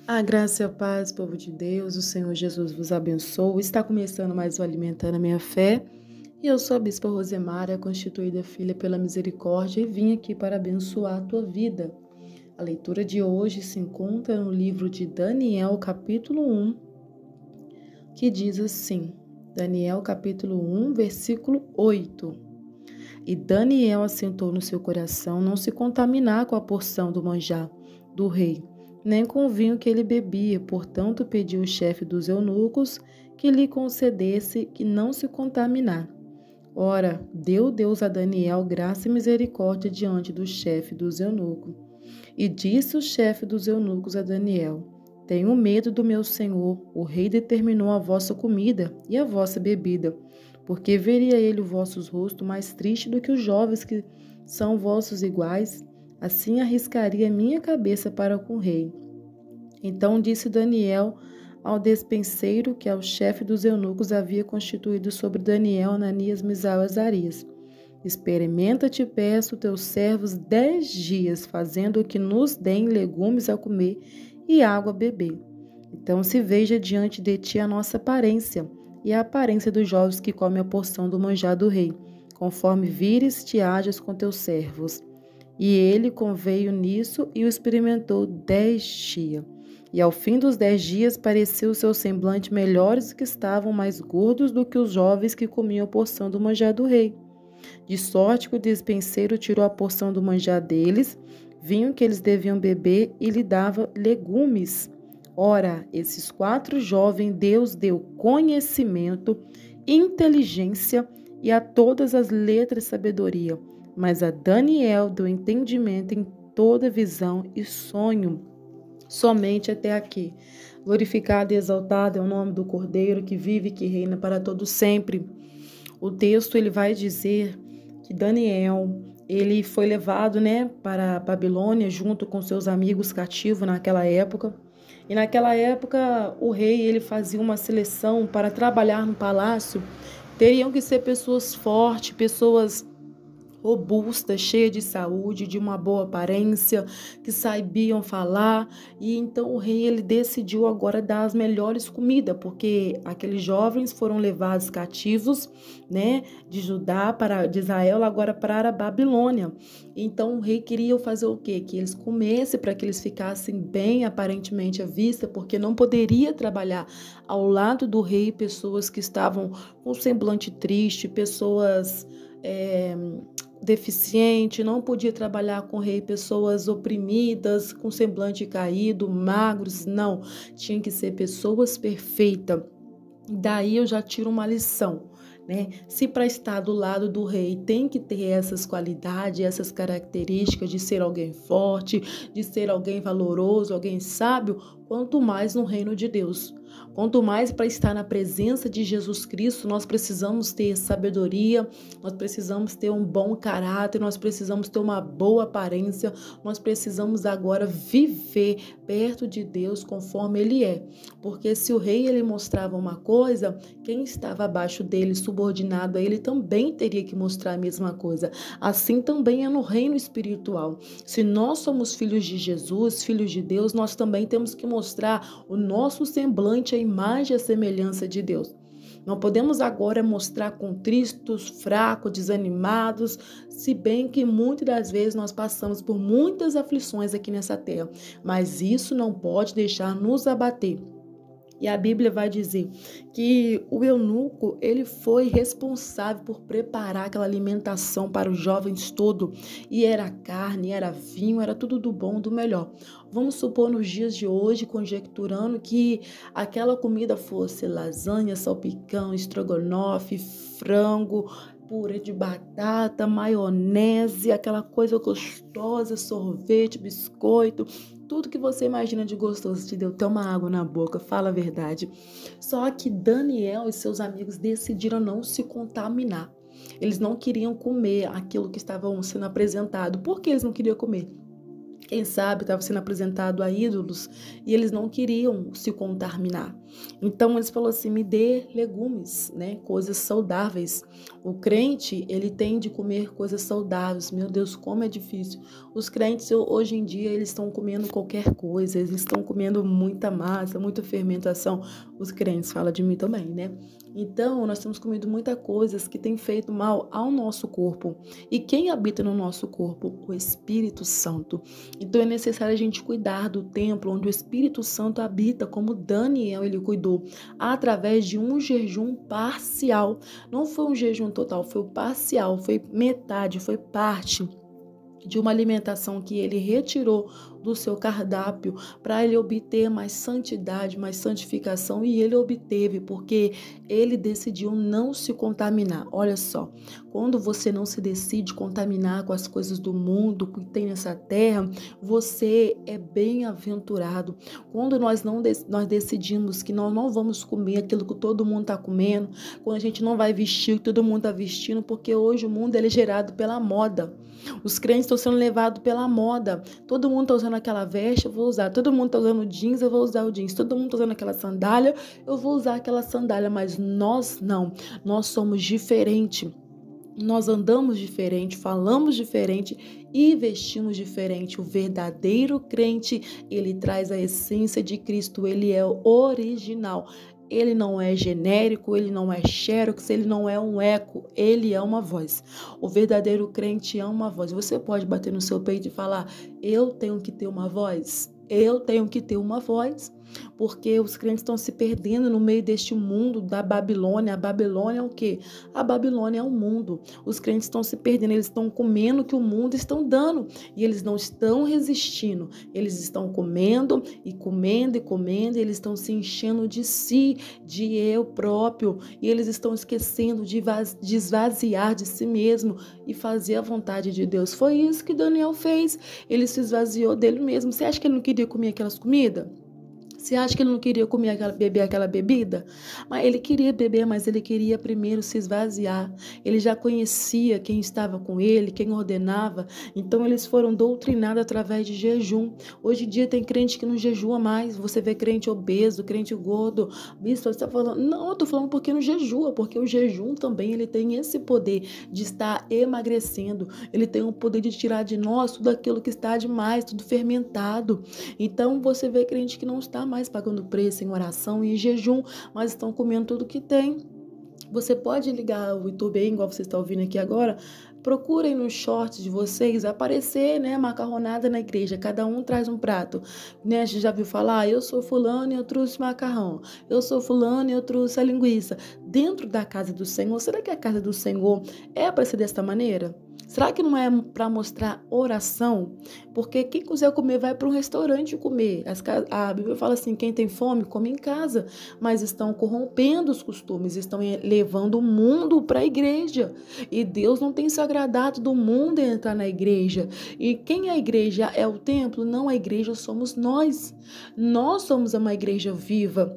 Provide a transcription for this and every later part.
A graça e a paz, povo de Deus, o Senhor Jesus vos abençoe. Está começando mais o Alimentando a Minha Fé. E eu sou a Bispa Rosemária, constituída filha pela misericórdia, e vim aqui para abençoar a tua vida. A leitura de hoje se encontra no livro de Daniel, capítulo 1, que diz assim, Daniel, capítulo 1, versículo 8. E Daniel assentou no seu coração não se contaminar com a porção do manjar do rei, nem com o vinho que ele bebia. Portanto, pediu o chefe dos eunucos que lhe concedesse que não se contaminar. Ora, deu Deus a Daniel graça e misericórdia diante do chefe dos eunucos. E disse o chefe dos eunucos a Daniel: Tenho medo do meu senhor, o rei determinou a vossa comida e a vossa bebida, porque veria ele os vossos rostos mais tristes do que os jovens que são vossos iguais. Assim arriscaria minha cabeça para com o rei. Então disse Daniel ao despenseiro que ao chefe dos eunucos havia constituído sobre Daniel, Ananias, Misael e Azarias: Experimenta, te peço, teus servos 10 dias, fazendo que nos deem legumes a comer e água a beber. Então se veja diante de ti a nossa aparência e a aparência dos jovens que comem a porção do manjar do rei, conforme vires te hajas com teus servos. E ele conveio nisso e o experimentou 10 dias. E ao fim dos 10 dias pareceu o seu semblante melhores que estavam mais gordos do que os jovens que comiam a porção do manjar do rei. De sorte que o despenseiro tirou a porção do manjar deles, vinho que eles deviam beber, e lhe dava legumes. Ora, esses 4 jovens Deus deu conhecimento, inteligência e a todas as letras sabedoria, mas a Daniel deu entendimento em toda visão e sonho. Somente até aqui. Glorificado e exaltado é o nome do Cordeiro que vive e que reina para todo sempre. O texto ele vai dizer que Daniel, ele foi levado, para a Babilônia junto com seus amigos cativos naquela época. E naquela época o rei ele fazia uma seleção para trabalhar no palácio. Teriam que ser pessoas fortes, pessoas robusta, cheia de saúde, de uma boa aparência, que sabiam falar. E então o rei ele decidiu agora dar as melhores comidas, porque aqueles jovens foram levados cativos, de Judá de Israel agora para a Babilônia. Então o rei queria fazer o quê? Que eles comessem para que eles ficassem bem aparentemente à vista, porque não poderia trabalhar ao lado do rei pessoas que estavam com semblante triste, pessoas deficiente, não podia trabalhar com o rei pessoas oprimidas, com semblante caído, magros, não. Tinha que ser pessoas perfeitas. Daí eu já tiro uma lição. Se para estar do lado do rei tem que ter essas qualidades, essas características de ser alguém forte, de ser alguém valoroso, alguém sábio, quanto mais no reino de Deus. Quanto mais para estar na presença de Jesus Cristo, nós precisamos ter sabedoria, nós precisamos ter um bom caráter, nós precisamos ter uma boa aparência, nós precisamos agora viver perto de Deus conforme Ele é. Porque se o rei ele mostrava uma coisa, quem estava abaixo dele, subordinado a ele, também teria que mostrar a mesma coisa. Assim também é no reino espiritual. Se nós somos filhos de Jesus, filhos de Deus, nós também temos que mostrar o nosso semblante, a imagem e a semelhança de Deus. Não podemos agora mostrar contristos, fracos, desanimados, se bem que muitas das vezes nós passamos por muitas aflições aqui nessa terra, mas isso não pode deixar nos abater. E a Bíblia vai dizer que o eunuco, ele foi responsável por preparar aquela alimentação para os jovens todos. E era carne, era vinho, era tudo do bom, do melhor. Vamos supor nos dias de hoje, conjecturando que aquela comida fosse lasanha, salpicão, estrogonofe, frango, purê de batata, maionese, aquela coisa gostosa, sorvete, biscoito, tudo que você imagina de gostoso. Te deu até uma água na boca, fala a verdade. Só que Daniel e seus amigos decidiram não se contaminar. Eles não queriam comer aquilo que estava sendo apresentado. Por que eles não queriam comer? Quem sabe estava sendo apresentado a ídolos e eles não queriam se contaminar. Então eles falaram assim, me dê legumes, né? Coisas saudáveis. O crente, ele tem de comer coisas saudáveis. Meu Deus, como é difícil. Os crentes hoje em dia, eles estão comendo qualquer coisa, eles estão comendo muita massa, muita fermentação. Os crentes falam de mim também, né? Então, nós temos comido muitas coisas que têm feito mal ao nosso corpo. E quem habita no nosso corpo? O Espírito Santo. Então, é necessário a gente cuidar do templo onde o Espírito Santo habita, como Daniel ele cuidou, através de um jejum parcial. Não foi um jejum total, foi o parcial, foi metade, foi parte de uma alimentação que ele retirou do seu cardápio para ele obter mais santidade, mais santificação, e ele obteve porque ele decidiu não se contaminar. Olha só, quando você não se decide contaminar com as coisas do mundo que tem nessa terra, você é bem-aventurado. Quando nós decidimos que nós não vamos comer aquilo que todo mundo está comendo, quando a gente não vai vestir o que todo mundo está vestindo, porque hoje o mundo ele é gerado pela moda. Os crentes estão sendo levados pela moda. Todo mundo está usando aquela veste, eu vou usar. Todo mundo está usando jeans, eu vou usar o jeans. Todo mundo está usando aquela sandália, eu vou usar aquela sandália. Mas nós não. Nós somos diferentes. Nós andamos diferente, falamos diferente e vestimos diferente. O verdadeiro crente, ele traz a essência de Cristo. Ele é original. Ele não é genérico, ele não é xerox, ele não é um eco, ele é uma voz. O verdadeiro crente é uma voz. Você pode bater no seu peito e falar, eu tenho que ter uma voz. Eu tenho que ter uma voz, porque os crentes estão se perdendo no meio deste mundo da Babilônia. A Babilônia é o quê? A Babilônia é o mundo. Os crentes estão se perdendo, eles estão comendo o que o mundo está dando e eles não estão resistindo. Eles estão comendo e comendo e comendo, e eles estão se enchendo de si, de eu próprio, e eles estão esquecendo de esvaziar de si mesmo e fazer a vontade de Deus. Foi isso que Daniel fez. Ele se esvaziou dele mesmo. Você acha que ele não queria comer aquelas comidas? Você acha que ele não queria comer beber aquela bebida? Mas ele queria beber, mas ele queria primeiro se esvaziar. Ele já conhecia quem estava com ele, quem ordenava. Então eles foram doutrinados através de jejum. Hoje em dia tem crente que não jejua mais. Você vê crente obeso, crente gordo. Bispo, você está falando? Não, eu estou falando porque não jejua, porque o jejum também ele tem esse poder de estar emagrecendo. Ele tem o poder de tirar de nós tudo aquilo que está demais, tudo fermentado. Então você vê crente que não está mais pagando preço em oração e em jejum, mas estão comendo tudo que tem. Você pode ligar o YouTube aí, igual você está ouvindo aqui agora, procurem nos shorts de vocês aparecer, né, macarronada na igreja, cada um traz um prato, né, você já viu falar, eu sou fulano e eu trouxe macarrão, eu sou fulano e eu trouxe a linguiça, dentro da casa do Senhor. Será que a casa do Senhor é para ser desta maneira? Será que não é para mostrar oração? Porque quem quiser comer vai para um restaurante comer. A Bíblia fala assim, quem tem fome, come em casa. Mas estão corrompendo os costumes, estão levando o mundo para a igreja. E Deus não tem se agradado do mundo entrar na igreja. E quem é a igreja? É o templo? Não, a igreja somos nós. Nós somos uma igreja viva.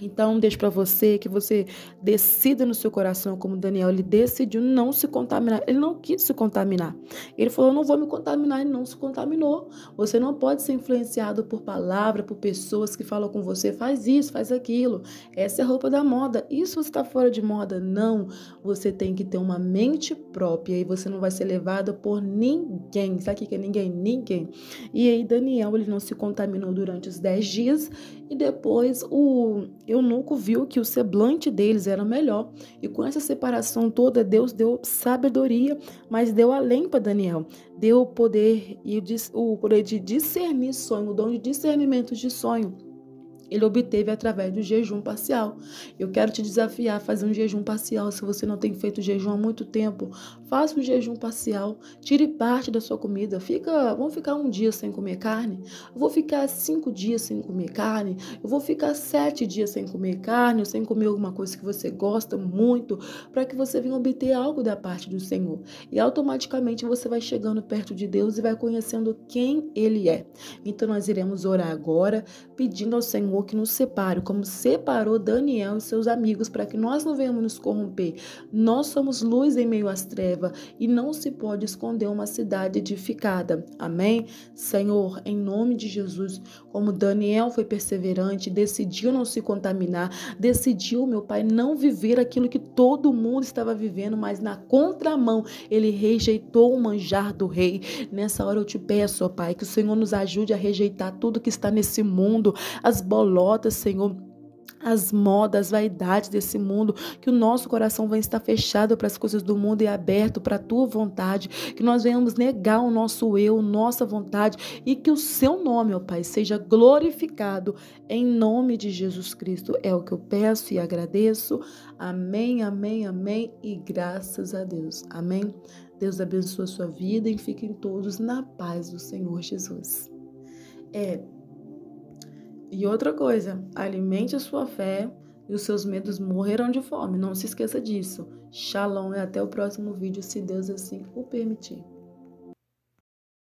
Então, deixo para você que você decida no seu coração, como Daniel, ele decidiu não se contaminar. Ele não quis se contaminar. Ele falou, eu não vou me contaminar, ele não se contaminou. Você não pode ser influenciado por palavra, por pessoas que falam com você, faz isso, faz aquilo. Essa é a roupa da moda. Isso você está fora de moda? Não. Você tem que ter uma mente própria e você não vai ser levado por ninguém. Sabe o que é ninguém? Ninguém. E aí, Daniel, ele não se contaminou durante os 10 dias e depois o eunuco viu que o semblante deles era melhor. E com essa separação toda, Deus deu sabedoria, mas deu além para Daniel. Deu o poder de discernir sonho, o dom de discernimento de sonho. Ele obteve através do jejum parcial. Eu quero te desafiar a fazer um jejum parcial. Se você não tem feito jejum há muito tempo, faça um jejum parcial. Tire parte da sua comida. Vamos ficar um dia sem comer carne? Eu vou ficar 5 dias sem comer carne? Eu vou ficar 7 dias sem comer carne ou sem comer alguma coisa que você gosta muito, para que você venha obter algo da parte do Senhor. E automaticamente você vai chegando perto de Deus e vai conhecendo quem Ele é. Então nós iremos orar agora, pedindo ao Senhor Senhor que nos separe, como separou Daniel e seus amigos, para que nós não venhamos nos corromper. Nós somos luz em meio às trevas e não se pode esconder uma cidade edificada. Amém? Senhor, em nome de Jesus, como Daniel foi perseverante, decidiu não se contaminar, decidiu, meu Pai, não viver aquilo que todo mundo estava vivendo, mas na contramão, ele rejeitou o manjar do rei. Nessa hora eu te peço, ó Pai, que o Senhor nos ajude a rejeitar tudo que está nesse mundo, as bolotas, Senhor, as modas, as vaidades desse mundo, que o nosso coração venha estar fechado para as coisas do mundo e aberto para a tua vontade, que nós venhamos negar o nosso eu, nossa vontade, e que o seu nome, ó Pai, seja glorificado em nome de Jesus Cristo. É o que eu peço e agradeço. Amém, amém, amém e graças a Deus. Amém. Deus abençoe a sua vida e fiquem todos na paz do Senhor Jesus. E outra coisa, alimente a sua fé e os seus medos morrerão de fome. Não se esqueça disso. Shalom e até o próximo vídeo, se Deus assim o permitir.